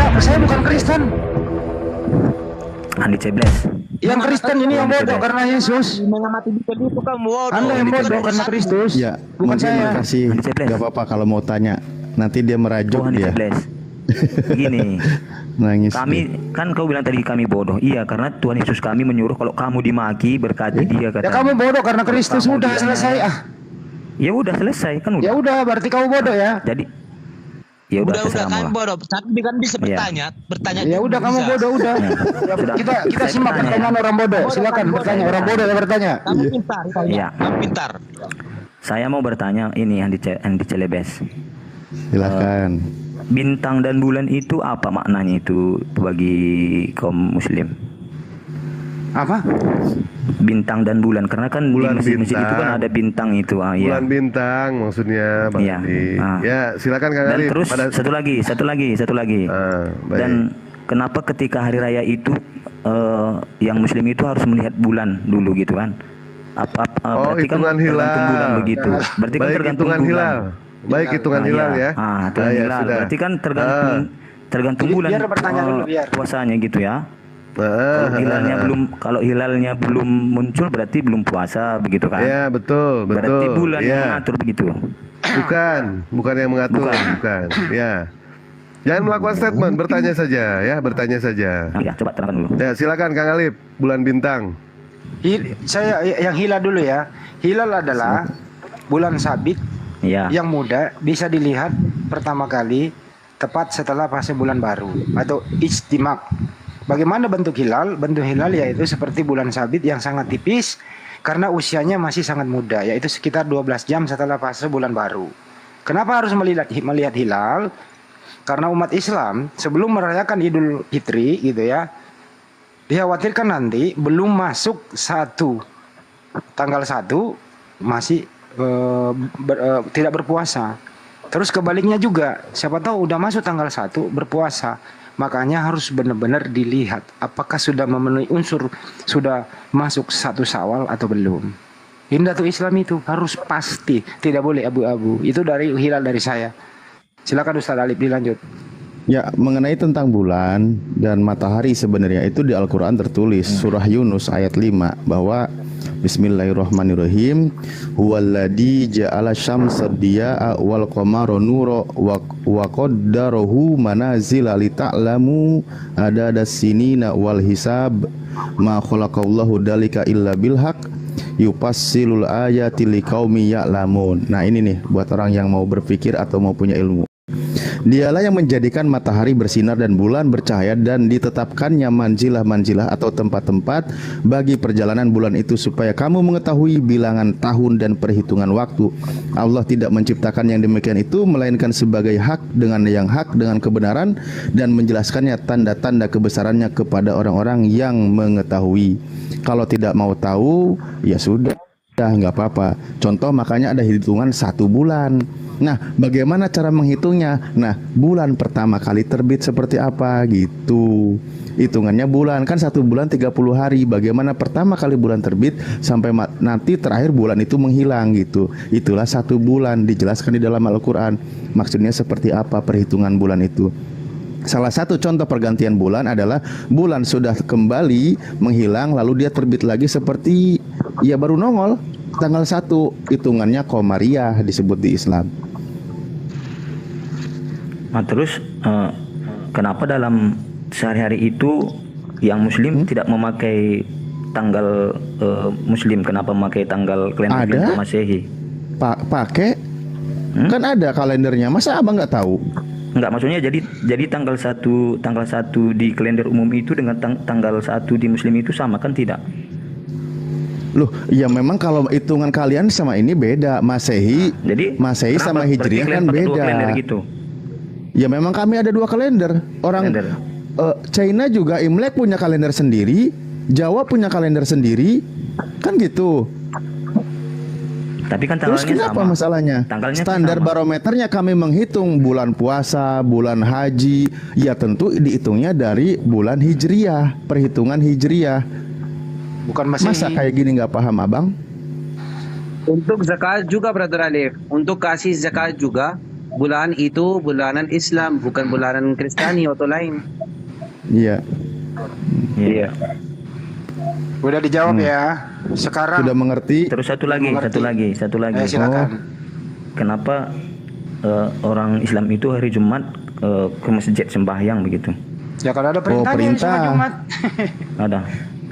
Enggak, saya bukan Kristen. Andi Cebles. Yang Kristen ini yang bodoh karena Yesus. Mengamati Bible itu kamu bodoh. Anda yang bodoh karena Kristus. Ya, bukan mungkin saya. kasih nggak apa-apa kalau mau tanya. Nanti dia merajuk Andi dia. Cebles. Begini, Nangis. kami kan kau bilang tadi kami bodoh. Iya, karena Tuhan Yesus kami menyuruh kalau kamu dimaki berkati dia Ya kata. kamu bodoh karena Kristus, Kamu udah bilang- selesai ah. Ya udah selesai kan udah. Ya udah, berarti kamu bodoh ya. Jadi ya udah Udah terserah kan lah. bodoh. Tapi kan bisa bertanya, bertanya. Ya udah kamu bisa. bodoh udah. Ya, Ya, sudah. kita Saya simak bertanya, pertanyaan orang bodoh. Silakan bertanya, orang bodoh yang bertanya. Kamu pintar, Iya. kamu pintar. Saya mau bertanya ini Andi Celebes. Silakan. Bintang dan bulan itu apa maknanya itu bagi kaum muslim? Apa? Bintang dan bulan, karena kan Bulan di masjid itu kan bintang. ada bintang itu. Iya. Bulan bintang maksudnya Bang Iya. Andi. Ah. Ya, silakan Kang Dan Ali. terus satu lagi. Baik. Dan kenapa ketika hari raya itu yang muslim itu harus melihat bulan dulu gitu kan? Berarti kan hitungan hilal. tergantung bulan begitu. Berarti kan Baik, tergantung hitungan bulan. hilal. Baik, hitungan hilal ya. Hitungan Ya, hilal. sudah. Berarti kan tergantung bulan Biar bertanya dulu, biar. puasanya gitu ya. Ah, Kalau hilalnya belum muncul berarti belum puasa begitu kan? Ya, betul, betul. Berarti bulan ya. yang mengatur begitu. Bukan yang mengatur, bukan. Ya. Jangan melakukan statement, bertanya saja ya, bertanya saja. Nah, ya, coba terangkan dulu. Ya, silakan Kang Alip, bulan bintang. Saya yang hilal dulu ya. Hilal adalah bulan sabit Ya. yang muda, bisa dilihat pertama kali tepat setelah fase bulan baru atau istimak. Bagaimana bentuk hilal? Bentuk hilal yaitu seperti bulan sabit yang sangat tipis karena usianya masih sangat muda, yaitu sekitar 12 jam setelah fase bulan baru. Kenapa harus melihat hilal? Karena umat Islam sebelum merayakan Idul Fitri gitu ya, dikhawatirkan nanti belum masuk tanggal 1 masih tidak berpuasa. Terus kebaliknya juga, siapa tahu udah masuk tanggal 1 berpuasa. Makanya harus benar-benar dilihat apakah sudah memenuhi unsur, sudah masuk 1 Syawal atau belum. Hindatul Islam itu harus pasti, tidak boleh abu-abu. Itu dari hilal dari saya. Silakan Ustaz Alif dilanjut. Ya, mengenai tentang bulan dan matahari sebenarnya itu di Al-Quran tertulis surah Yunus ayat 5 bahwa Bismillahirrahmanirrahim, huwallazi ja'ala syamsa diya'a wal qamara nura wa qaddarahu manazila lita'lamu adada sinina wal hisab ma khalaqallahu dalika illa bil haq yufassilul ayati liqaumi ya'lamun. Nah, ini nih buat orang yang mau berpikir atau mau punya ilmu. Dialah yang menjadikan matahari bersinar dan bulan bercahaya dan ditetapkannya manzilah-manzilah atau tempat-tempat bagi perjalanan bulan itu supaya kamu mengetahui bilangan tahun dan perhitungan waktu. Allah tidak menciptakan yang demikian itu melainkan sebagai hak dengan kebenaran dan menjelaskannya tanda-tanda kebesarannya kepada orang-orang yang mengetahui. Kalau tidak mau tahu, ya sudah, nggak apa-apa. Contoh makanya ada hitungan 1 bulan. Nah, bagaimana cara menghitungnya? Nah, bulan pertama kali terbit seperti apa gitu. Hitungannya bulan, kan 1 bulan 30 hari. Bagaimana pertama kali bulan terbit sampai nanti terakhir bulan itu menghilang gitu. Itulah 1 bulan, dijelaskan di dalam Al-Quran. Maksudnya seperti apa perhitungan bulan itu. Salah satu contoh pergantian bulan adalah bulan sudah kembali menghilang lalu dia terbit lagi seperti ya baru nongol tanggal 1, hitungannya Qamariyah disebut di Islam. Nah, terus kenapa dalam sehari-hari itu yang muslim tidak memakai tanggal muslim, kenapa memakai tanggal kalender Masehi? Pakai kan ada kalendernya, masa abang nggak tahu? Enggak, maksudnya jadi tanggal 1 di kalender umum itu dengan tanggal 1 di muslim itu sama kan tidak? Loh, ya memang kalau hitungan kalian sama ini beda. Masehi sama Hijriah kan beda. Gitu? Ya memang kami ada 2 kalender. Orang China juga Imlek punya kalender sendiri, Jawa punya kalender sendiri, kan gitu. Tapi kan terus kenapa sama. Masalahnya? Tanggalnya Standar sama. barometernya kami menghitung bulan puasa, bulan haji, ya tentu dihitungnya dari bulan Hijriah, perhitungan Hijriah. Bukan Masehi. Masa kayak gini nggak paham abang? Untuk zakat juga Brother Alif, untuk kasih zakat juga bulan itu bulanan Islam, bukan bulanan Kristiani atau lain. Iya. Iya. Udah dijawab ya. Sekarang Sudah mengerti? Terus satu lagi. silakan. Kenapa orang Islam itu hari Jumat ke masjid sembahyang begitu? Ya kalau ada perintahnya perintah. sholat Jumat. Ada.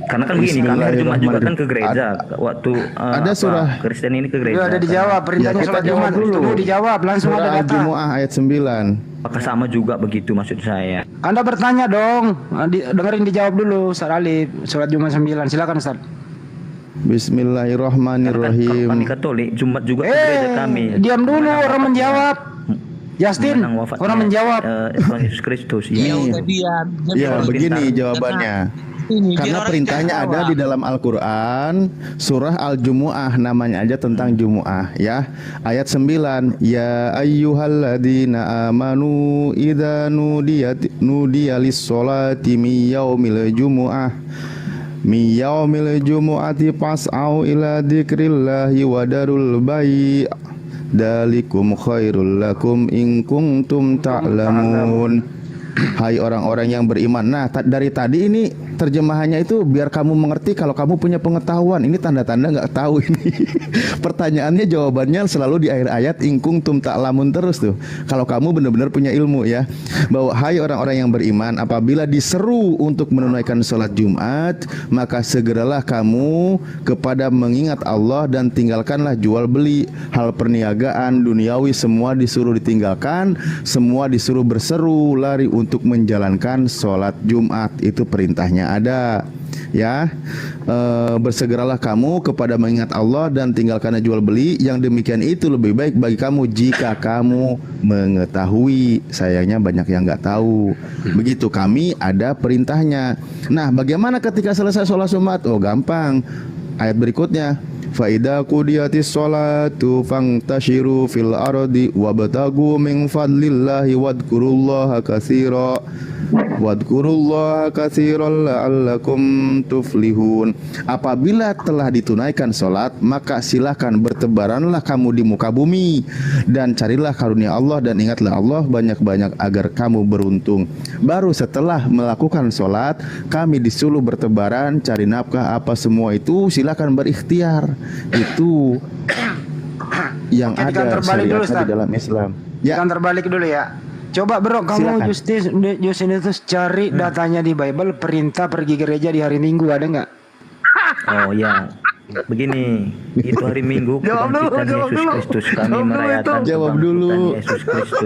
Karena kan begini, kami hari Jumat juga kan ke gereja. Waktu Ada surah. Kristen ini ke gereja. Udah ada dijawab perintahnya Ya, kita sholat jawab Jumat. dulu. Tunggu dijawab langsung ada Surah data. Al-Jumu'ah ayat 9. Apakah sama juga begitu maksud saya? Anda bertanya dong. Dengerin dijawab dulu Ustaz Alif. Sholat Jumat 9. Silakan Ustaz. Karena Bismillahirrahmanirrahim. kami Katolik, Jumat juga ke gereja kami. Diam dulu orang menjawab. Justin, Menang wafatnya, orang menjawab. Tuhan Yesus Kristus. Ya Ya. udah diam. Ya, begini jawabannya. Ini Karena perintahnya ada di dalam Al-Qur'an, surah Al-Jumu'ah, namanya aja tentang Jumu'ah ya. Ayat 9, ya ayyuhalladzina amanu idza nudiya lis-sholati min yaumil jumu'ah jumu'ati fas'au ila dzikrillahi wa darul bai' dalikum khairul lakum in kuntum ta'lamun. Hai orang-orang yang beriman. Nah, dari tadi ini terjemahannya itu biar kamu mengerti kalau kamu punya pengetahuan. Ini tanda-tanda nggak tahu ini. Pertanyaannya jawabannya selalu di akhir ayat ingkung tum ta'lamun terus tuh. Kalau kamu benar-benar punya ilmu ya. Bahwa hai orang-orang yang beriman, apabila diseru untuk menunaikan sholat Jumat, maka segeralah kamu kepada mengingat Allah dan tinggalkanlah jual beli, hal perniagaan duniawi semua disuruh ditinggalkan, semua disuruh berseru lari untuk menjalankan sholat Jumat. Itu perintahnya ada ya. Bersegeralah kamu kepada mengingat Allah dan tinggalkan jual beli, yang demikian itu lebih baik bagi kamu jika kamu mengetahui. Sayangnya banyak yang nggak tahu. Begitu, kami ada perintahnya. Nah, bagaimana ketika selesai sholat Jumat? Oh, gampang. Ayat berikutnya, fa idza qudiyatis sholatu fantashiru fil ardi wabtagu min fadlillahi wadhkurullaha katsiran la'allakum tuflihun. Apabila telah ditunaikan sholat, maka silakan bertebaranlah kamu di muka bumi dan carilah karunia Allah dan ingatlah Allah banyak-banyak agar kamu beruntung. Baru setelah melakukan sholat, kami disuruh bertebaran, cari nafkah, apa semua itu silakan berikhtiar. Itu yang Oke, ada terbalik dulu, syariatnya Ustaz. di dalam Islam. Ya, Kan terbalik dulu ya. Coba bro, kamu Silakan. Justin itu cari datanya di Bible, perintah pergi gereja di hari Minggu ada nggak? Oh ya. Begini, itu hari Minggu kebangkitan Yesus Kristus. Kami merayakan Jawab kebangkitan dulu. Yesus Kristus.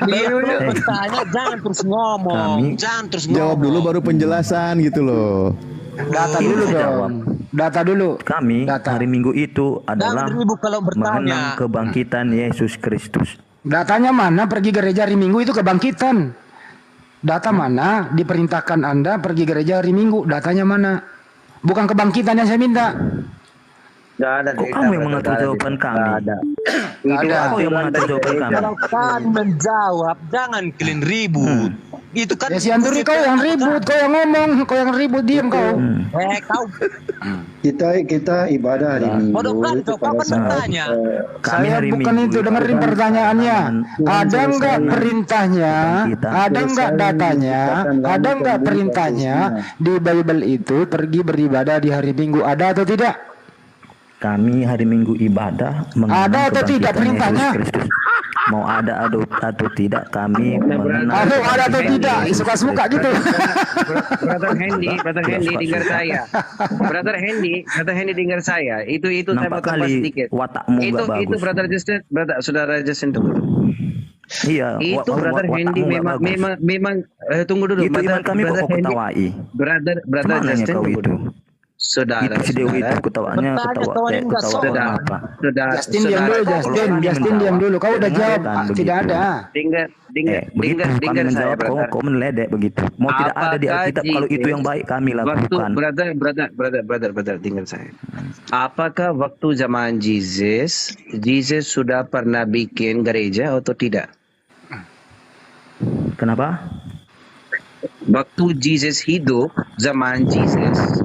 Dia bertanya jangan terus ngomong. Kami- Jangan terus ngomong. jawab dulu baru penjelasan gitu loh. Data Ini dulu saya dong. jawab. Data dulu. Kami Data. hari Minggu itu adalah Jangan ribut kalau bertanya. mengenang kebangkitan Yesus Kristus. Datanya mana pergi gereja hari Minggu itu kebangkitan? Data mana diperintahkan Anda pergi gereja hari Minggu? Datanya mana? Bukan kebangkitan yang saya minta. Nggak ada. Kok kamu yang mengatur jawaban kami? Nggak ada. Kau yang mengatur jawaban kami. Kalau kan menjawab, jangan kalian ribut. Itu kan Ya si Anduri kau yang ribut, kau yang ngomong, kau yang ribut, diam kau. kau Kita ibadah hari Minggu bodoh kan itu kau pada kapan saat bertanya? Kami Saya hari bukan Minggu itu, dengerin pertanyaannya. Ada nggak perintahnya? Kebangkitan. Ada nggak datanya? Ada nggak perintahnya di Bible itu pergi beribadah di hari Minggu? Ada atau tidak? Kami hari Minggu ibadah mengenang Ada atau tidak kebangkitan perintahnya? Yesus Kristus. Mau ada atau tidak kami mengenang Aduh, ada atau kebangkitan tidak? Yesus Suka-suka Kristus. gitu. Brother Hendy dengar saya. Brother Hendy dengar saya. Itu saya Nampak mau tambah kali sedikit. watakmu nggak bagus. Itu Brother Justin, saudara Justin tunggu. Iya, Itu Brother Hendy watakmu nggak bagus. memang tunggu dulu. Itu iman kami kok kau ketawa'i. Brother Semananya Justin kau tunggu itu. dulu. Saudara, Itu si Dewi itu ketawaannya Bertanya, kawan enggak ketawa soal. apa? Justin diam dulu, Justin diam dulu. Kau udah jawab, tidak ada. Dengar Begitu kami saya, menjawab brother. kau meneledek begitu. Mau tidak ada di Apakah Alkitab kalau itu yang baik kami Waktu lakukan. brother dengar saya. Apakah waktu zaman Jesus sudah pernah bikin gereja atau tidak? Kenapa? Waktu Jesus hidup, zaman Jesus,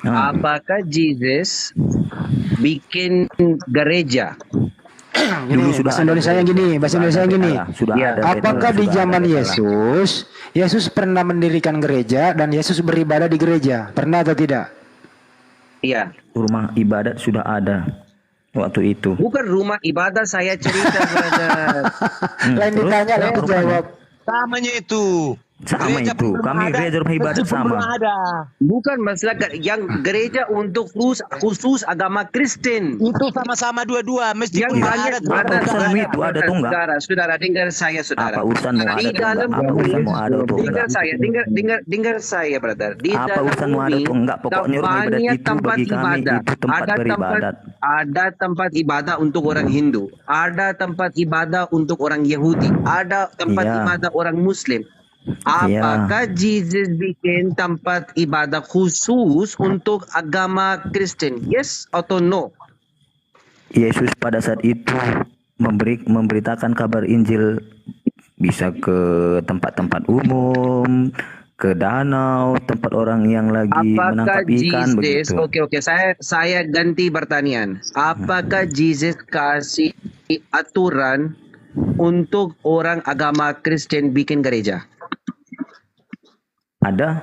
apakah Jesus bikin gereja? Dulu Gini, sudah bahasa ada Indonesia yang gini, bahasa Indonesia yang gini. Sudah Ya. ada Apakah beda, di sudah zaman ada beda. Yesus pernah mendirikan gereja dan Yesus beribadah di gereja? Pernah atau tidak? Iya. Rumah ibadat sudah ada waktu itu. Bukan rumah ibadah saya cerita, brother. Lain terus ditanya, lain apa rupanya? dijawab. Samanya itu. Sama Gereja itu. pun belum Kami ada. gereja rumah ibadat Masjid pun sama. belum ada. Bukan masalah yang gereja untuk khusus agama Kristen. Itu sama-sama dua-dua. Masjid Yang pun banyak ada. Apa urusan itu ada atau enggak? Saudara, dengar saya, saudara. Apa urusan mau ada Di atau dalam enggak? Apa urusan mau ada atau dengar enggak? saya, dengar saya, brother. Di Apa dalam urusan mau ada bumi, atau enggak? Pokoknya rumah ibadat banyak itu tempat bagi kami ibadah. itu tempat beribadat. Ada tempat ibadah untuk orang Hindu, ada tempat ibadah untuk orang Yahudi, ada tempat Iya. ibadah orang Muslim. Apakah Jesus bikin tempat ibadah khusus untuk agama Kristen? Yes atau no? Yesus pada saat itu memberitakan kabar Injil bisa ke tempat-tempat umum, ke danau, tempat orang yang lagi Apakah menangkap ikan Jesus? begitu. Oke, saya ganti pertanyaan. Apakah Jesus kasih aturan untuk orang agama Kristen bikin gereja? Ada?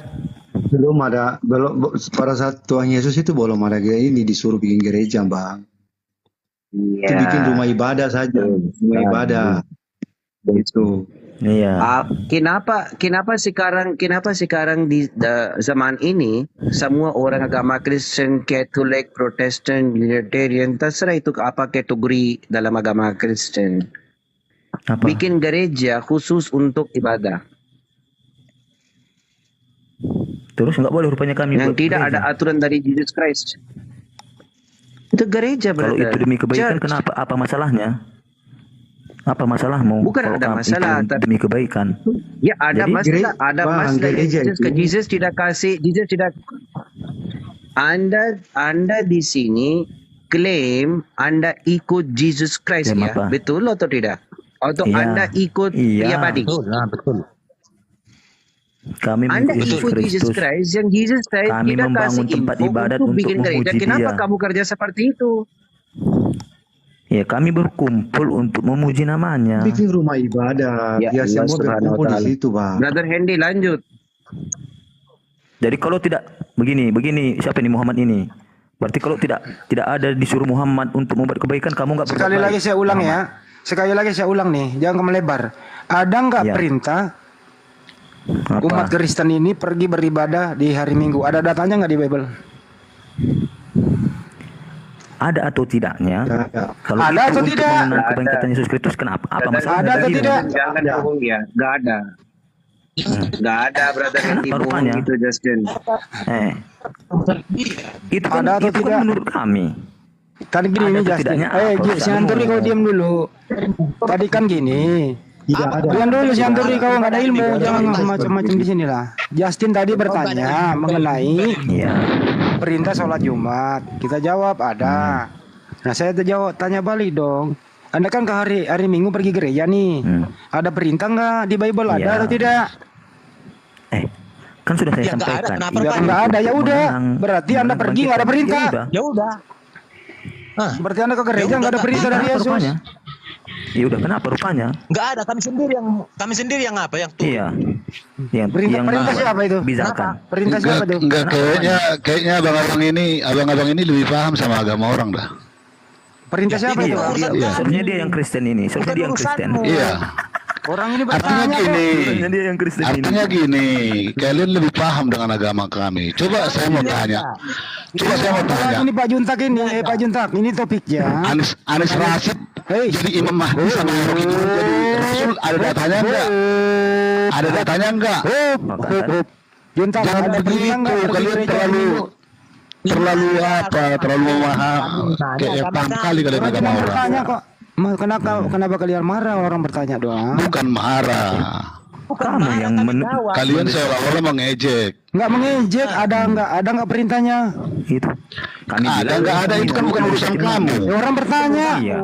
Belum ada, belum pada saat Tuhan Yesus itu belum ada ini disuruh bikin gereja, Bang. Iya. Itu bikin rumah ibadah saja, rumah ibadah. Itu. Iya. Kenapa sekarang di zaman ini semua orang agama Kristen, Katolik, Protestan, Unitarian, terserah itu apa kategori dalam agama Kristen, Apa? bikin gereja khusus untuk ibadah. Terus nggak boleh rupanya kami Yang buat tidak gereja. ada aturan dari Jesus Christ. Itu gereja, Kalau brother. itu demi kebaikan, Church. kenapa? Apa masalahnya? Apa masalahmu? Bukan kalau ada kamu masalah, itu demi kebaikan. Ya ada Jadi, masalah, ada Bang, masalah. gereja Jesus, itu- Jesus tidak kasih, Jesus tidak. Anda di sini klaim Anda ikut Jesus Christ, Ya, ya, apa? betul atau tidak? Atau Iya. Anda ikut Iya. pribadi? Betul, nah, betul. Kami Anda mengikut ikut Jesus Kristus. Christ, yang Jesus Christ Kami tidak kasih membangun tempat info ibadat untuk untuk bikin gereja. memuji Kenapa Dia. kamu kerja seperti itu? Ya, kami berkumpul untuk memuji namanya. Bikin rumah ibadah, Ya biar Allah semua Subhanahu wa berkumpul di ta'ala. situ, Bang. Brother Hendy, lanjut. Jadi kalau tidak begini siapa ini Muhammad ini? Berarti kalau tidak ada disuruh Muhammad untuk membuat kebaikan, kamu nggak berbuat Sekali baik. lagi saya ulang ya. Sekali lagi saya ulang nih, jangan melebar. Ada nggak Ya. perintah Apa? umat Kristen ini pergi beribadah di hari Minggu? Ada datanya nggak di Bible? Ada atau tidaknya? Ya. Kalau Ada itu atau untuk tidak? mengenang Nggak kebaikan ada. Yesus Kristus, kenapa? Apa Brother, masalah? Ada atau dari tidak? Jangan bohong ya, nggak ada. Nggak ada, brother Hendy, Kenapa bohong rupanya? itu Justin. Itu kan, Ada atau itu kan tidak? menurut kami. Tadi gini Ada nih atau Justin. tidaknya apa? Si Anturi kau diam dulu. Tadi kan gini. Tidak ada. Diam dulu si Anturi, kau nggak ada ilmu, jangan macam-macam di sini lah. Justin tadi bertanya mengenai Iya. perintah sholat Jumat. Kita jawab ada. Nah saya tanya balik dong. Anda kan ke hari Minggu pergi gereja nih. Ada perintah nggak di Bible, ada Iya. atau tidak? Kan sudah saya Ya, nggak ada. sampaikan. Kenapa Itu Ya nggak ada, ya udah. mengenang- Berarti Anda mengenang pergi nggak ada kebaikan. perintah. Ya udah. Ya udah. Berarti Anda ke gereja nggak ada perintah dari Kenapa Yesus. rupanya? Ya udah, kenapa rupanya? Nggak ada. Kami sendiri yang apa? Yang turun. Iya. Yang Perintah siapa itu? bizakan. Perintah siapa tuh? Enggak, kayaknya abang-abang ini lebih paham sama agama orang dah. Perintah siapa itu itu? urusan Iya. Sebenarnya dia yang Kristen ini. Sebenarnya dia yang Kristen. Iya. Orang ini Artinya bertanya kok. gini. Sebenarnya dia yang Kristen ini. Artinya gini, kalian lebih paham dengan agama kami. Coba saya mau tanya. Apalagi ini Pak Juntak ini, Pak Juntak, ini topiknya. Anies Rashid Hei. jadi Imam Mahdi sama Nabi Ibrahim jadi Rasul, ada datanya enggak? Ada datanya enggak? Maka Juntak, Jangan ada perintah begitu, nggak pergi kalian gereja terlalu Minggu? terlalu kayak paham kali kalian Orang agama cuma orang. bertanya kok. Kenapa kalian marah orang bertanya doang? Bukan marah. kamu yang Kalian seolah-olah mengejek. Nggak mengejek, ada nggak perintahnya? itu. Kami Ada bilang nggak ada itu kan bukan urusan kamu. Ya, orang bertanya. Iya.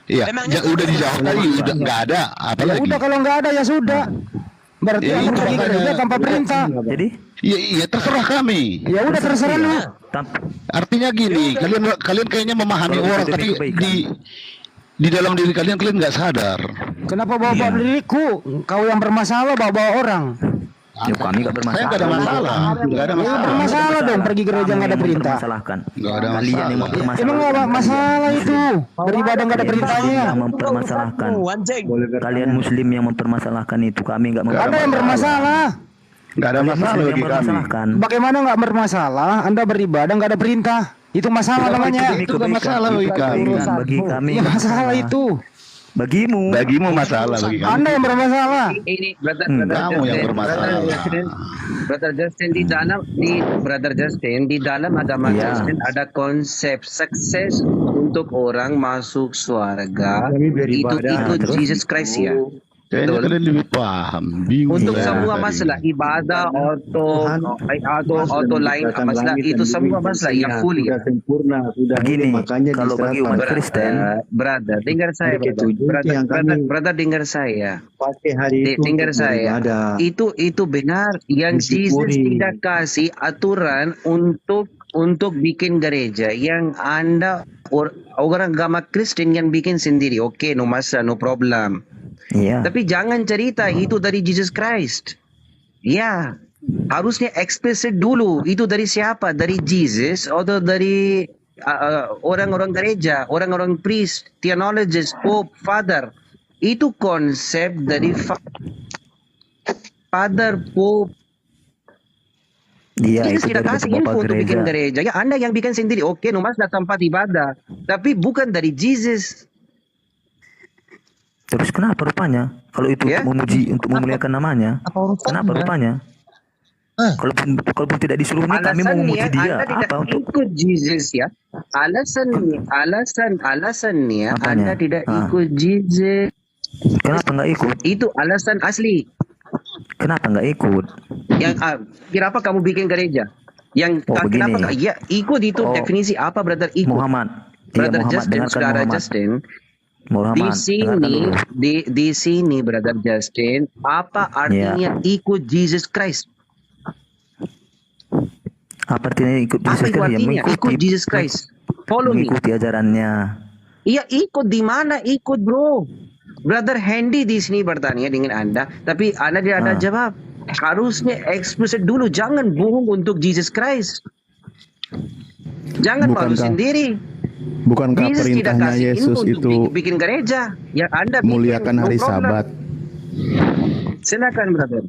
Iya, udah dijawab tadi, udah nggak ada. Ya Apalagi? udah kalau nggak ada ya sudah. Berarti Ya, Anda itu pergi makanya. gereja tanpa perintah. Jadi Iya terserah kami. Ya udah terserah lu. tanpa Artinya gini, kalian kayaknya memahami Kalau orang, itu tapi demi kebaikan. Di dalam diri kalian nggak sadar. Kenapa bawa-bawa diriku? Kau yang bermasalah bawa-bawa orang. Ya, kami nggak bermasalah. Saya nggak ada masalah. Nggak ada Ya, masalah. bermasalah dong pergi gereja nggak ada perintah. Nggak ada Kalian yang masalah. mempermasalahkan. Emang nggak ada masalah itu. Beribadah nggak ada perintahnya. Yang mempermasalahkan. Anjing. Kalian muslim yang mempermasalahkan itu, kami nggak Ada yang bermasalah. Nggak ada masalah Muslim yang bagi kami. mempermasalahkan. Bagaimana nggak bermasalah? Anda beribadah nggak ada perintah. Itu masalah namanya. Itu nggak masalah bagi kami. Bagi kami Ya masalah itu. Bagimu. Bagimu masalah bagi kami. Anda yang bermasalah. Ini Kamu yang bermasalah. Brother Justin di dalam agama Ya. Kristen ada konsep sukses untuk orang masuk surga Kami itu beribadah. ikut Jesus Christ ya. Kayaknya Betul. kalian lebih paham. Bingung. Untuk ya, semua tadi. masalah ibadah atau lain masalah itu semua masalah yang full ya. Sudah sempurna, sudah Begini, makanya kalau bagi umat diserahkan. Kristen, Brother, dengar saya, Ada ketujuh yang brother, dengar saya. pakai hari itu Dengar untuk saya. beribadah. Itu benar. Yang Jesus Disyukuri. tidak kasih aturan untuk bikin gereja. Yang Anda orang agama Kristen yang bikin sendiri. Oke, no masalah, no problem. Iya. Tapi jangan cerita itu dari Jesus Christ. Ya, harusnya eksplisit dulu. Itu dari siapa? Dari Jesus atau dari orang-orang gereja, orang-orang priest, theologist, pope, father. Itu konsep dari father, pope. Dia Jesus itu tidak dari kasih Bapak info untuk bikin gereja. gereja. Ya, Anda yang bikin sendiri. Oke, masalah tempat ibadah. Tapi bukan dari Jesus. Terus kenapa rupanya? Kalau itu Ya? untuk memuji, untuk memuliakan namanya, kenapa rupanya? Kalaupun tidak disuruh ini, kami mau memuji dia. Anda tidak Apa untuk? ikut Jesus ya. Alasannya Apanya? Anda tidak ikut Jesus. Kenapa nggak ikut? Itu alasan asli. Kenapa nggak ikut? Yang kenapa kamu bikin gereja? Yang kenapa? begini. Ya ikut itu Oh, definisi apa brother ikut? Muhammad. Brother Muhammad, Justin, dengarkan saudara Muhammad. Justin. Muhammad, Di dengarkan sini, dulu. di sini, brother Justin, apa artinya ikut Jesus Christ? Apa artinya ikut Apa Jesus itu Christ? Ya, artinya? Ikut Jesus Christ. Follow me. Mengikuti ajarannya. Iya, ikut di mana? Ikut, bro. Brother Handy di sini bertanya dengan Anda, tapi Anda tidak ada jawab. Harusnya eksplisit dulu, jangan bohong untuk Jesus Christ. Jangan malu Bukankah- sendiri. Bukankah Jesus tidak perintahnya kasih Yesus info untuk itu bikin gereja. Yang Anda bikin, muliakan no hari problem. Sabat? Silakan, brother.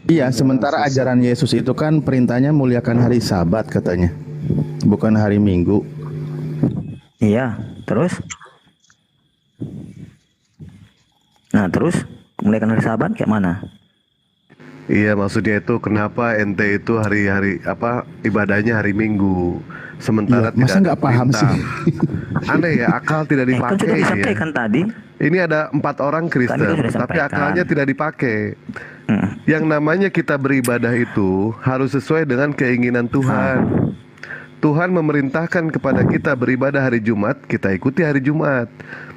Iya, sementara ajaran Yesus itu kan perintahnya muliakan hari Sabat katanya, bukan hari Minggu. Iya, terus? Nah, terus memuliakan hari Sabat kayak mana? Iya, maksudnya itu kenapa ente itu hari-hari ibadahnya hari Minggu, sementara Iya, masa tidak nggak ada paham perintah. sih? Aneh ya, akal tidak Kan dipakai sudah ini ya. disampaikan tadi. Ini ada 4 orang Kristen, Kami sudah tapi sampaikan. akalnya tidak dipakai. Hmm. Yang namanya kita beribadah itu harus sesuai dengan keinginan Tuhan. Tuhan memerintahkan kepada kita beribadah hari Jumat, kita ikuti hari Jumat.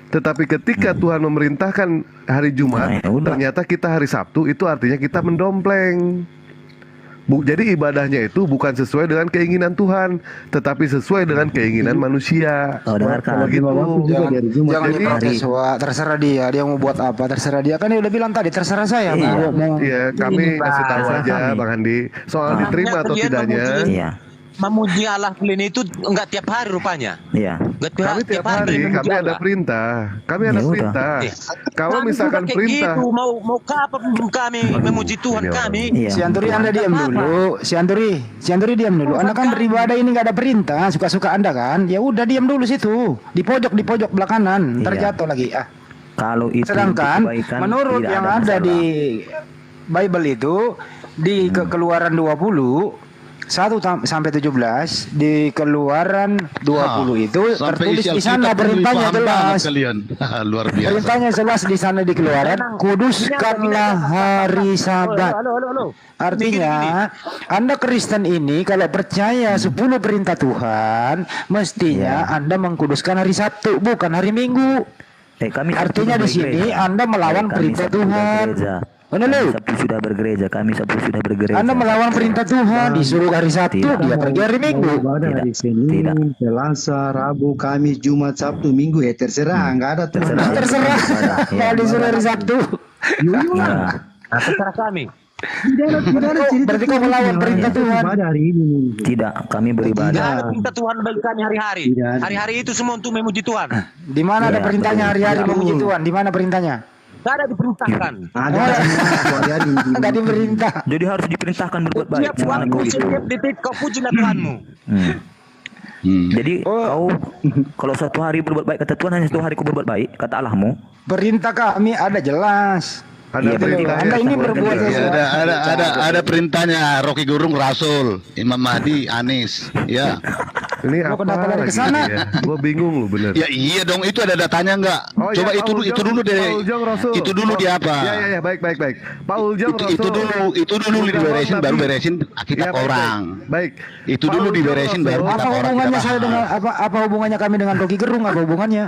Tetapi ketika Tuhan memerintahkan hari Jumat, Nah, ya udah. ternyata kita hari Sabtu, itu artinya kita mendompleng. Jadi ibadahnya itu bukan sesuai dengan keinginan Tuhan, tetapi sesuai dengan keinginan manusia. Oh, dengarkan. Begitu. juga dari Jumat. Jangan Jadi- diprotes, Wak. Terserah dia mau buat apa, terserah dia. Kan dia udah bilang tadi, terserah saya. Iya. Mau Iya, kami kasih tahu bahasa aja, kami. Bang Andi. Soal diterima atau tidaknya, Iya, Memuji Allah kalian itu enggak tiap hari rupanya. iya. Enggak kami tiap hari memuji kami ada Allah. perintah. Kami Ya ada udah. perintah. Kalau Kami misalkan juga kayak perintah, gitu, mau ke apa kami memuji Tuhan ini orang. kami. Iya. Si Anturi, Anda diam dulu. Si Anturi diam dulu. Anda kan beribadah ini nggak ada perintah, suka-suka Anda kan? Ya udah diam dulu situ. Di pojok belah kanan. Ntar Iya. jatuh lagi. Kalau itu Sedangkan untuk kebaikan, menurut tidak yang ada ada masalah. di Bible itu di Keluaran 20 1 sampai 17, di Keluaran 20 itu Sampai tertulis isi di sana Alkitab perintahnya lebih paham banget jelas. kalian. Luar biasa. Perintahnya jelas di sana di Keluaran, kuduskanlah hari Sabat. Halo. Artinya, Anda Kristen ini kalau percaya 10 perintah Tuhan, mestinya Anda mengkuduskan hari Sabtu, bukan hari Minggu. Kami Artinya di sebagai sini gereja. Anda melawan Kami perintah sebagai Tuhan. gereja. Mana lu? Sabtu sudah bergereja, kami Sabtu sudah bergereja. Anda melawan perintah Tuhan, disuruh hari Sabtu, Tidak. dia pergi hari Minggu. Ibadah hari Senin, Tidak. Selasa, Rabu, Kamis, Jumat, Sabtu, Minggu ya terserah, nggak ada Tuhan. Terserah, Ya. kalau disuruh hari Sabtu. Ya. Nah, terserah kami. Tidak ada cerita Berarti kau melawan perintah Tuhan. ibadah hari ini. Tidak, kami beribadah. Tidak ada perintah Tuhan bagi kami hari-hari. Tidak ada. Hari-hari itu semua untuk memuji Tuhan. Di mana ada Ya, perintahnya hari-hari betul. memuji Tuhan? Di mana perintahnya? Tidak ada diperintahkan. Ada semua hari Enggak diperintah. Jadi harus diperintahkan berbuat baik. Setiap Jangan waktu, kau gitu. setiap detik kau pujilah Tuhanmu. Jadi kau kalau satu hari berbuat baik kata Tuhan, hanya satu hari kau berbuat baik kata Allahmu. Perintah kami ada jelas. Ada Iya, perintah. Anda ini berbuat Ya, sesuatu. ada perintahnya. Rocky Gerung Rasul, Imam Mahdi Anies. Ya. Ini Lu apa kenapa lari ke lagi sana? ya? Gua bingung lu bener. Ya iya dong, itu ada datanya enggak? Oh, Coba iya, itu Pak itu Uljong, dulu deh. Pak Uljong Rasul. Itu dulu Oh, di apa? Ya, baik. Pak Uljong Rasul. Itu dulu Udah diberesin, Nabi. baru beresin kitab Ya, baik, orang. Baik. Itu Pak dulu Uljong diberesin, Rasul. baru Apa kitab orang hubungannya kita saya dengan bahas. apa hubungannya kami dengan Rocky Gerung? Apa hubungannya?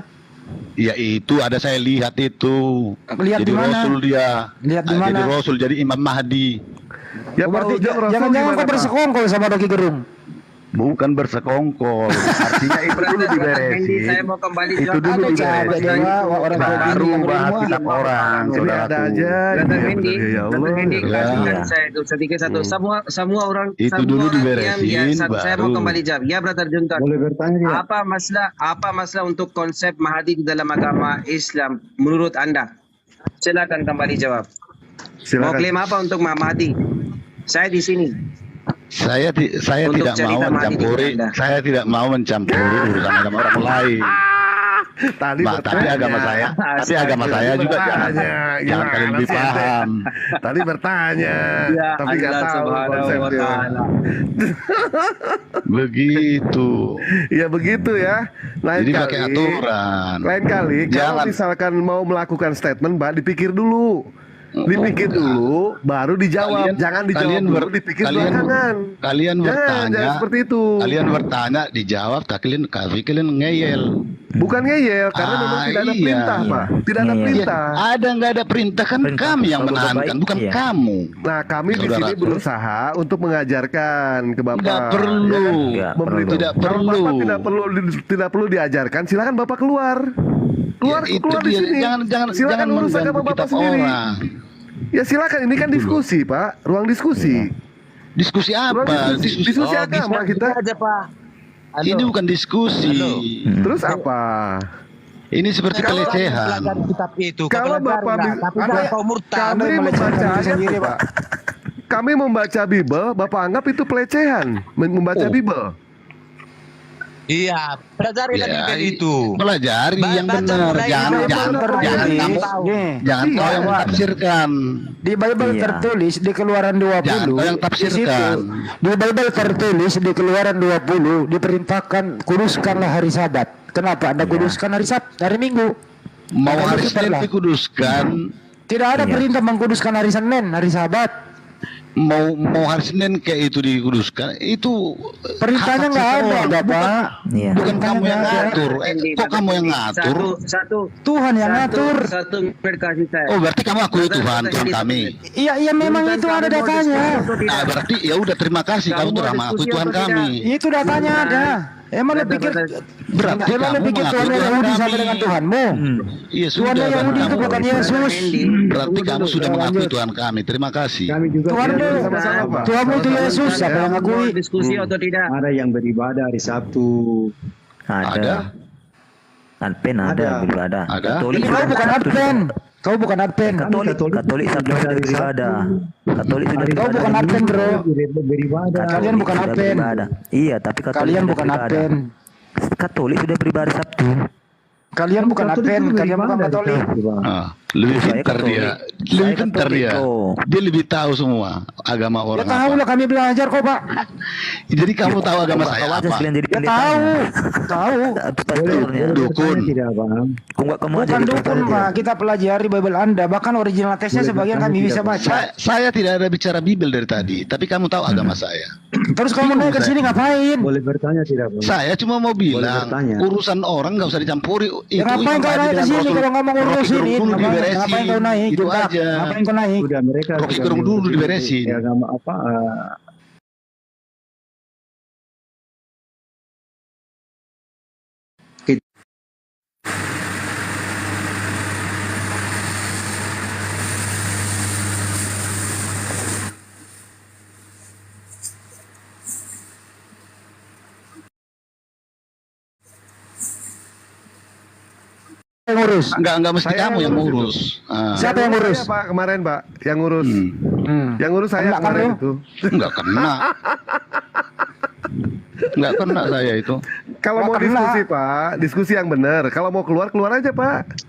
Ya itu ada saya lihat itu. Lihat jadi di mana? Rasul dia. Lihat di Jadi mana? Rasul, jadi Imam Mahdi. Ya, Oh, Pak berarti Uljong Rasul jangan-jangan gimana, kau Pak? bersekongkol sama Rocky Gerung. Bukan bersekongkol. Artinya itu dulu Brother diberesin. Hendy, saya mau kembali Itu jawab. dulu Ada capek diberesin. dia, orang Baru yang bahas berilmu. kitab orang. Ini saudaraku. ada aja. Brother Ya, Hendy, bener, ya Allah. Brother Hendy, Ya. kasihkan saya itu sedikit satu. Semua orang, Itu semua dulu orang diberesin, diam, saya mau baru. kembali jawab. Ya, Brother Juntan. Boleh bertanya tidak? Apa masalah untuk konsep Mahdi di dalam agama Islam menurut Anda? Silakan kembali jawab. Mau Silakan. klaim apa untuk Mahdi? Saya di sini. Saya Untuk tidak mau cerita Mahdi mencampuri. kepada Anda. Saya tidak mau mencampuri urusan agama orang lain. Tadi Tapi bertanya. agama saya juga jangan Bertanya. jangan Gimana kalian lebih sih, Ente? paham. Tadi bertanya. Ya Tapi nggak Allah tahu Subhanahu wa konsepnya. Ta'ala. Begitu. Ya begitu ya. Lain Jadi kali. pakai aturan. Lain kali kalau Jangan. misalkan mau melakukan statement, Mbak, dipikir dulu. Dipikir dulu, baru dijawab. Jangan dijawab dulu, dipikir belakangan. Kalian bertanya. Jangan seperti itu. Kalian bertanya, dijawab, kalian ngeyel. Bukan ngeyel, karena memang tidak ada iya. perintah, Pak. Tidak ada Iya. perintah. Ada nggak ada perintah kan Perintah. kami yang Kalau berbuat menahankan, baik, bukan iya. kamu. Nah, kami di Saudara, sini berusaha untuk mengajarkan ke Bapak. Tidak perlu. Nggak Memberi perlu. Tidak Kalau perlu. Bapak tidak perlu diajarkan, silakan Bapak keluar. Keluar Ya, itu keluar di dia. sini. Jangan Silakan urus mengganggu agama Bapak kitab sendiri. orang. Ya silakan, ini kan diskusi, Pak. Ruang diskusi. Diskusi apa? Ruang diskusi agama kita. aja, Pak. Ini bukan diskusi. Terus apa? Ini seperti pelecehan. Pelajari kitab itu. kau Kalau pelajari Bapak lah. Tapi jangan kau murtad. kami membaca ayat, sendiri, Pak. Kami membaca Bible, Bapak anggap itu pelecehan. Membaca Oh. Bible. Iya, pelajari lagi Ya, itu. pelajari yang Baca benar. mulai Jangan dari jangan Bible jangan tertulis. kamu Nih, jangan Iya, kau yang Pak. tafsirkan. di Bible Iya. tertulis di Keluaran 20. Jangan kau yang di tafsirkan. situ, di Bible tertulis di Keluaran 20 diperintahkan kuduskanlah hari Sabat. Kenapa Anda kuduskan hari Sabat, hari Minggu? Mau Anda hari bersyukur Senin lah. dikuduskan, Tidak ada Iya. perintah mengkuduskan hari Senin, hari Sabat. mau hari Senin kayak itu dikuduskan, itu Perintahnya hak nggak ada, seseorang. Bapak. Iya. Bukan kamu yang Perintahnya nggak ada. ngatur. Kok kamu yang ngatur? Tuhan yang ngatur. Satu menit kasih saya. Oh, berarti kamu akui Tuhan kami. Iya, iya memang itu ada datanya. Nah, berarti ya udah terima kasih kamu telah mengakui Tuhan kami. Itu datanya ada. Emang lu pikir Berarti emang lu kamu pikir mengakui Tuhan Tuhan Yahudi sama kami. dengan Tuhanmu? Iya Tuhan sudah. Yahudi berarti itu kamu- bukan Yesus. Berarti kamu sudah mengakui Tuhan kami. Terima kasih. Kami juga Tuhanmu, sama-sama, Pak. Tuhanmu itu Yesus. Siapa yang Mau ngakui? diskusi atau tidak? ada yang beribadah hari Sabtu. Ada. Advent ada, beribadah. Ada. Katolik Kau sudah bukan Sabtu. Advent. Kau bukan Advent. Katolik Sabtu sudah beribadah. Katolik sudah Kau beribadah. bukan Advent, bro. Beribadah. Kalian bukan Sudah Advent. beribadah. Iya, tapi Katolik Kalian sudah bukan beribadah. Advent. Katolik sudah beribadah Sabtu. Kalian bukan Katolik Advent. itu Kalian bukan beribadah Katolik. di Sabtu, Bang. Ah, lebih Saya pintar Katolik. dia. Saya Lebih pintar Katolik, dia. oh. Dia lebih tahu semua agama Ya orang tahu apa. lah, kami belajar kok, Pak. Jadi kamu tahu agama saya Kau aja apa? sekalian jadi Ya pendetanya. tahu. Tahu. Pastornya. Dukun. Tidak, Bang. Kok nggak kamu aja Bukan jadi dukun, pastornya? Pak. Kita pelajari Bible Anda. Bahkan original teksnya sebagian kami bisa baca. Saya tidak ada bicara Bible dari tadi, tapi kamu tahu agama saya. Terus kamu naik ke sini ngapain? Boleh bertanya tidak, Bang? Saya cuma mau bilang bertanya. urusan orang nggak usah dicampuri. Ya ngapain kau naik ke sini kalau nggak mau ngurusin ini? Ngapain? diberesin. ngapain kau naik? Itu Juntak? aja. Ngapain kau naik? Udah mereka Rocky sudah Gerung dulu mengikuti diberesin. agama apa Yang ngurus. Enggak mesti Saya kamu yang ngurus ngurus. Ah. Siapa yang ngurus? Saya, Pak, kemarin, Pak, yang ngurus. Yang ngurus saya Kena kemarin kamu? itu. Enggak kena. Enggak kena saya itu. Kalau Nggak mau kena. diskusi, Pak, diskusi yang benar. Kalau mau keluar, keluar aja, Pak.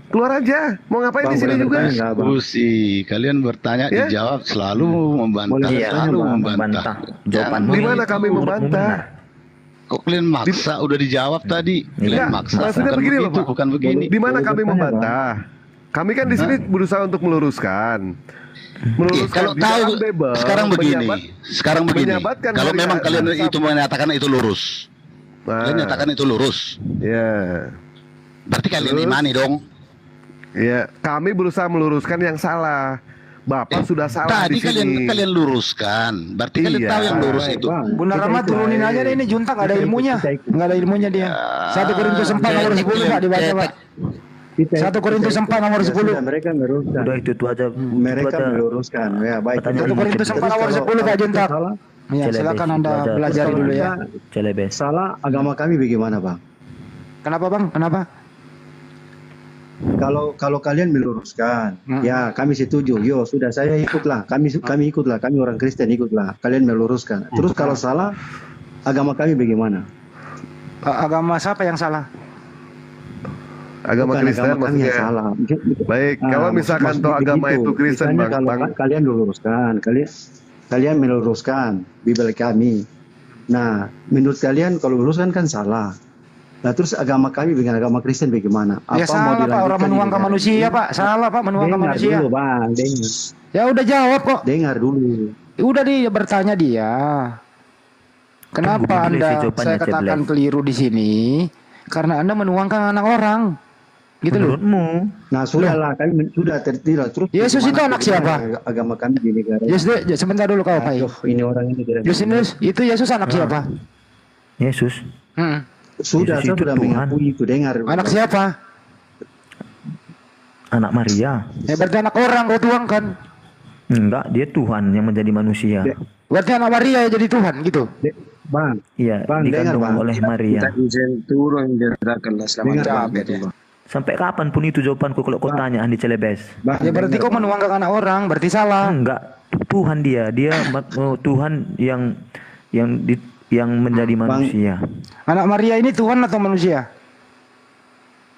Keluar aja. Mau ngapain Bang, di sini boleh juga? bertanya nggak, Bang? Diskusi, kalian bertanya Ya? dijawab selalu membantah, Boleh Iya, selalu Bang, membantah. Jawabanmu Di mana itu kami menurutmu membantah? benar. Kok kalian maksa udah dijawab tadi? Kalian Enggak, maksa. maksudnya Bukan begini loh, begitu, Pak. bukan begini. Di mana Boleh kami bertanya, membantah? Kami kan di sini berusaha untuk meluruskan. Meluruskan Kalau di tahu dalam Bible, sekarang begini, menyabat- menyabatkan Kalau hari memang kalian Sabtu. itu menyatakan itu lurus, Nah, kalian nyatakan itu lurus, ya. berarti kalian Terus? imani dong. Ya, kami berusaha meluruskan yang salah. Bapak sudah salah Tadi di sini. kalian luruskan, berarti kalian Iya. tahu yang lurus itu. Bang, Bunda kita Rama ikut. turunin aja deh ini Juntak nggak ada ilmunya. Nggak ada ilmunya dia. 1 Korintus 4 nomor 10 Pak dibaca Pak. 1 Korintus 4 nomor 10. Sudah, mereka meluruskan. Udah itu aja. Mereka meluruskan. Ya, baik. Pertanyaan 1 Korintus 4 nomor 10 Pak Juntak. Salah, Ya, Celebes, silakan Anda itu aja. pelajari dulu ya. Celebes. salah agama kami bagaimana, Bang? Kenapa Bang? Kenapa? Kalau kalian meluruskan, ya kami setuju. Yo, sudah saya ikutlah. Kami ikutlah. Kami orang Kristen ikutlah. Kalian meluruskan. Terus kalau salah, agama kami bagaimana? Agama siapa yang salah? Agama Bukan Kristen agama kami yang maksudnya. salah. Baik, kalau misalkan maksudnya toh agama begitu. itu Kristen, Misalnya Bang, kalau Bang. kalian meluruskan, kalian meluruskan Bible kami. Nah, menurut kalian kalau meluruskan kan salah. Nah, terus agama kami dengan agama Kristen bagaimana? Ya salah Pak, orang menuangkan manusia Pak. Salah Pak, menuangkan Dengar manusia. dulu, Bang. Dengar. Ya udah jawab kok. Dengar dulu. Udah dia bertanya dia. Kenapa Tunggu dulu isi Anda jawabannya, saya katakan Ceblet. keliru di sini? Karena Anda menuangkan anak orang. Gitu loh. Menurutmu? Nah, sudahlah, kami sudah tertidur. Terus Yesus itu bagaimana anak siapa? Agama kami di negara. Yesus, sebentar dulu kau Pak. Aduh, ini orang ini tidak. Yesus itu Yesus anak siapa? Yesus. Sudah, Yesus saya itu sudah Tuhan. mengakui itu. Dengar. Anak siapa? Anak Maria. Ya berarti anak orang kau tuangkan. Enggak, dia Tuhan yang menjadi manusia. Ya. Berarti anak Maria yang jadi Tuhan gitu. Bang, Iya, Bang, dikandung dengar, Bang. oleh Maria. Kita izin turun diarahkanlah selama dengar jam Bang. itu, Bang. Sampai kapan pun itu jawabanku kalau kau tanya Andi Celebes. Bang, Ya berarti kau menuangkan anak orang, berarti salah. Enggak, Tuhan dia Tuhan yang menjadi manusia. Anak Maria ini Tuhan atau manusia?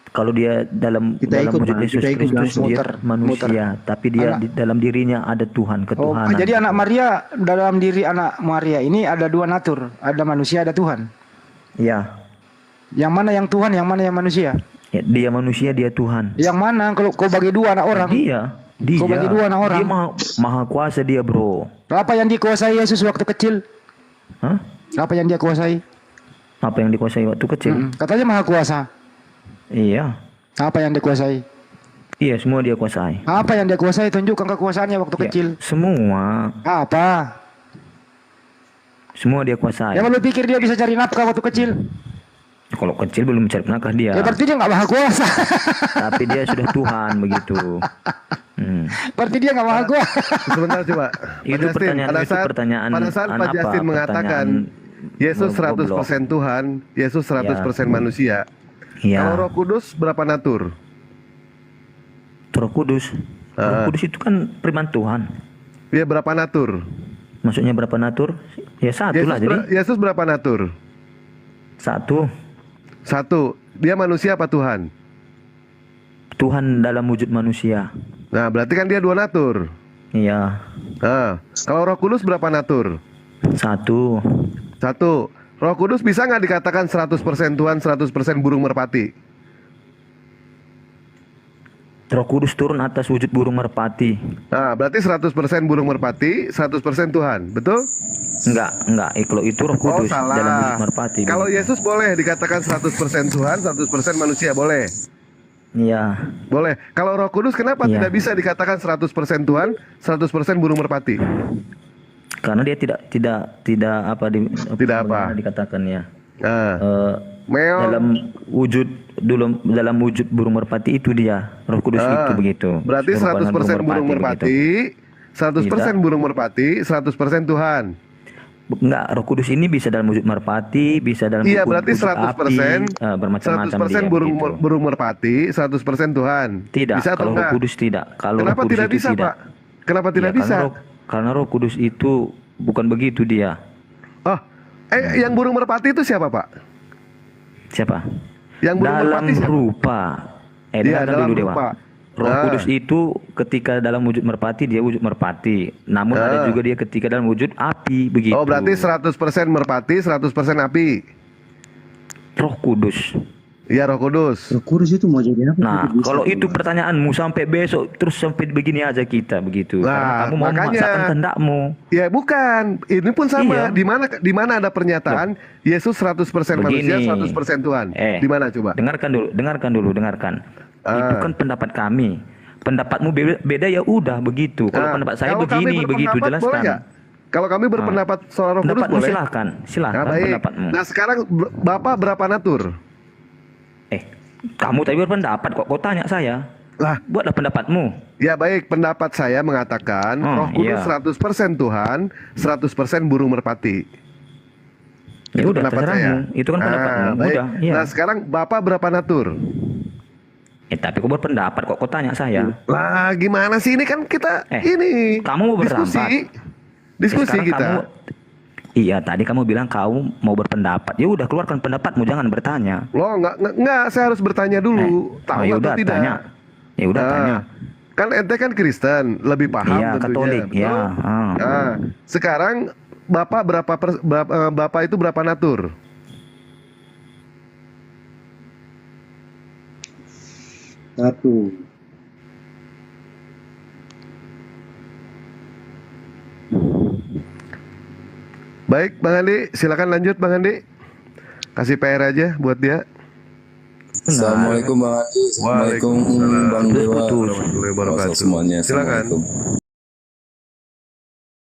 Kalau dia dalam Kita ikut, wujud Bang. Yesus Kita ikut Kristus langsung. dia Muter, manusia, tapi dia Anak- di dalam dirinya ada Tuhan, Oh, ketuhanan. jadi anak Maria dalam diri anak Maria ini ada dua natur, ada manusia, ada Tuhan. Ya, Yang mana yang Tuhan, yang mana yang manusia? ya, dia manusia, dia Tuhan. Yang mana kalau kau bagi dua anak orang? Dia Kau bagi dua anak orang. Dia maha kuasa dia, bro. Apa yang dikuasai Yesus waktu kecil? Hah? Apa yang dia kuasai? Apa yang dikuasai waktu kecil? Katanya maha kuasa. Iya. Apa yang dikuasai? Iya, semua dia kuasai. Apa yang dia kuasai? Tunjukkan kekuasaannya waktu Ya, kecil. semua Apa? dia kuasai. Ya lu pikir dia bisa cari nafkah waktu kecil? Kalau kecil belum mencari nafkah dia. Ya berarti dia nggak maha kuasa. Tapi dia sudah Tuhan begitu. Berarti dia nggak maha kuasa. Sebentar coba. Itu Pak Justin, pertanyaan- itu pertanyaan pada saat Pak apa? Justin mengatakan Pertanyaan Yesus goblok. 100% Tuhan, Yesus 100% manusia. Kalau Ya, Roh Kudus berapa natur? Roh Kudus. Roh Kudus itu kan firman Tuhan. Ya berapa natur? Maksudnya berapa natur? Ya satu lah jadi. Yesus berapa natur? Satu. Satu. Dia manusia apa Tuhan? Tuhan dalam wujud manusia. Nah, berarti kan dia dua natur. Iya. Nah, kalau Roh Kudus berapa natur? Satu. Satu. Roh Kudus bisa nggak dikatakan 100% Tuhan, 100% burung merpati? Roh Kudus turun atas wujud burung merpati. Nah, berarti 100% burung merpati, 100% Tuhan, betul? Enggak. Kalau itu Roh Oh, Kudus dalam wujud salah. merpati. Kalau Yesus boleh dikatakan 100% Tuhan, 100% manusia, boleh? Iya. Boleh. Kalau Roh Kudus kenapa Iya. tidak bisa dikatakan 100% Tuhan, 100% burung merpati? Karena dia tidak apa Tidak apa. bagaimana dikatakan ya. Nah, Eh, Meong. dalam wujud burung merpati itu dia Roh Kudus itu begitu. Berarti Merupakan 100% burung begitu. merpati, 100% burung merpati, 100% Tuhan. Enggak, Roh Kudus ini bisa dalam wujud merpati, bisa dalam Iya, wujud berarti 100%, bermacam-macam 100% dia, burung begitu. burung merpati, 100% Tuhan. Tidak, Bisa atau kalau Roh enggak? Kudus tidak. Kalau Kenapa Roh Kudus tidak itu bisa, tidak. Pak? Kenapa tidak Ya, bisa? Karena Roh Kudus itu bukan begitu dia. Oh, yang burung merpati itu siapa, Pak? Siapa? Yang burung Dalam merpati siapa? rupa. Iya, Dengarkan dalam dulu Dewa. rupa. Roh Ah. Kudus itu ketika dalam wujud merpati dia wujud merpati. Namun ada juga dia ketika dalam wujud api begitu. Oh, berarti 100% merpati, 100% api. Roh Kudus. Iya, Roh Kudus. Roh Kudus itu mau jadi apa? Nah, Bisa kalau tuh. itu pertanyaanmu sampai besok terus sampai begini aja kita begitu. Nah, Karena kamu mau makanya- memaksakan kehendakmu. Ya bukan, ini pun sama. Iya. Di mana ada pernyataan Yesus 100% manusia, Begini. 100% Tuhan. Di mana coba? Dengarkan dulu. Itu kan pendapat kami. Pendapatmu beda ya udah begitu. Kalau Nah, pendapat saya kalau kami begini begitu berpendapat, boleh jelaskan. nggak? Kalau kami berpendapat soal Roh Kudus Pendapatmu boleh? silahkan Nah, baik. pendapatmu. Nah, sekarang Bapak berapa natur? Kamu tadi berpendapat kok tanya saya. Lah, Buatlah pendapatmu. ya baik, pendapat saya mengatakan Roh Kudus iya. 100% Tuhan, 100% burung merpati. Ya Itu udah pendapat terserahmu. saya. Itu kan pendapatmu. Baik. Udah, iya. Nah, sekarang Bapak berapa natur? Tapi kok berpendapat kok tanya saya. Lah, gimana sih ini kan kita ini kamu mau diskusi. berpendapat. Diskusi Sekarang kita. Iya, tadi kamu bilang kamu mau berpendapat. Ya udah keluarkan pendapatmu, jangan bertanya. Loh, enggak, saya harus bertanya dulu. Tahu ya atau udah tidak? tanya. Ya udah tanya. Kan ente kan Kristen, lebih paham Iya, tentunya. Katolik, betul? ya. Nah, sekarang Bapak Bapak itu berapa natur? Satu. Baik, Bang Andi, silakan lanjut Bang Andi. Kasih PR aja buat dia. Assalamualaikum Bang Andi. Assalamualaikum Bang Dewa. Warahmatullahi wabarakatuh. Semuanya. Silakan. Assalamualaikum.